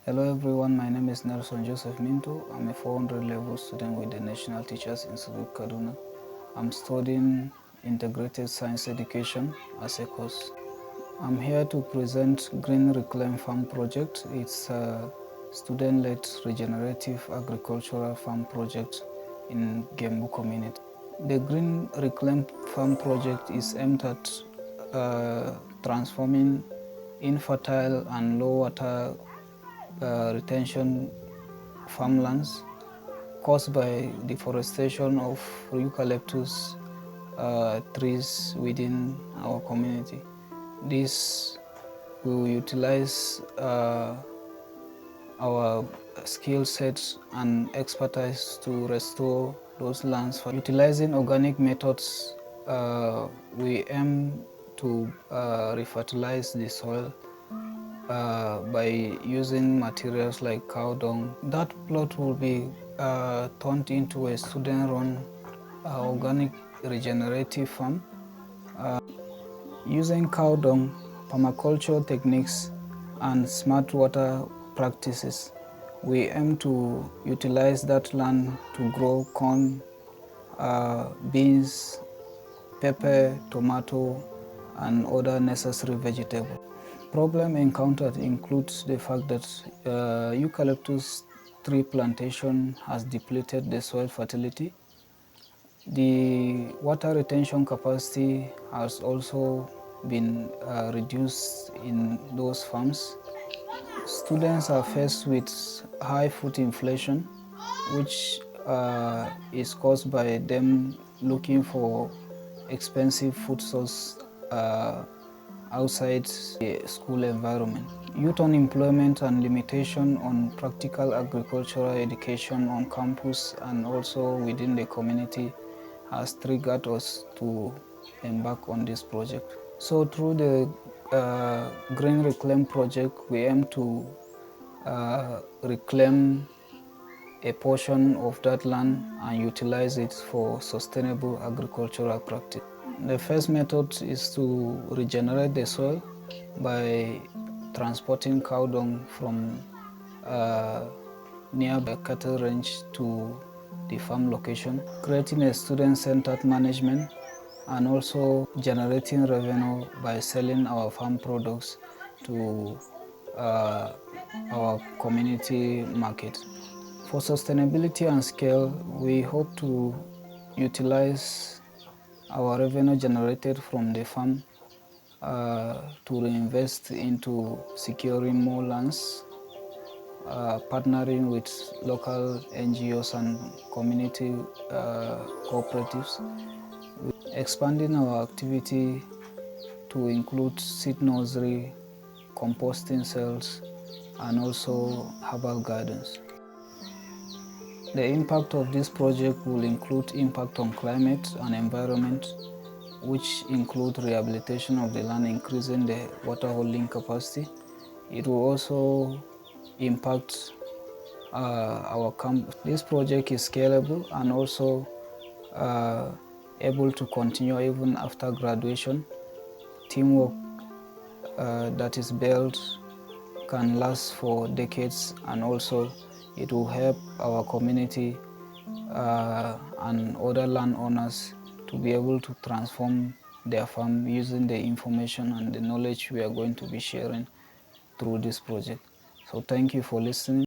Hello everyone, my name is Nelson Joseph Minto. I'm a 400 level student with the National Teachers Institute Kaduna. I'm studying Integrated Science Education as a course. I'm here to present GreenReclaim Farm project. It's a student-led regenerative agricultural farm project in Gembu community. The GreenReclaim Farm project is aimed at transforming infertile and low water retention farmlands caused by deforestation of eucalyptus trees within our community. This will utilize our skill sets and expertise to restore those lands. For utilizing organic methods, we aim to refertilize the soil by using materials like cow dung. That plot will be turned into a student-run organic regenerative farm. Using cow dung, permaculture techniques, and smart water practices, we aim to utilize that land to grow corn, beans, pepper, tomato, and other necessary vegetables. Problem encountered includes the fact that eucalyptus tree plantation has depleted the soil fertility. The water retention capacity has also been reduced in those farms. Students are faced with high food inflation, which is caused by them looking for expensive food source outside the school environment. Youth unemployment and limitation on practical agricultural education on campus and also within the community has triggered us to embark on this project. So through the GreenReclaim project, we aim to reclaim a portion of that land and utilize it for sustainable agricultural practice. The first method is to regenerate the soil by transporting cow dung from nearby cattle range to the farm location, creating a student-centered management, and also generating revenue by selling our farm products to our community market. For sustainability and scale, we hope to utilize our revenue generated from the farm to reinvest into securing more lands, partnering with local NGOs and community cooperatives, expanding our activity to include seed nursery, composting cells, and also herbal gardens. The impact of this project will include impact on climate and environment, which include rehabilitation of the land, increasing the water holding capacity. It will also impact our camp. This project is scalable and also able to continue even after graduation. Teamwork that is built can last for decades, and also it will help our community and other landowners to be able to transform their farm using the information and the knowledge we are going to be sharing through this project. So thank you for listening.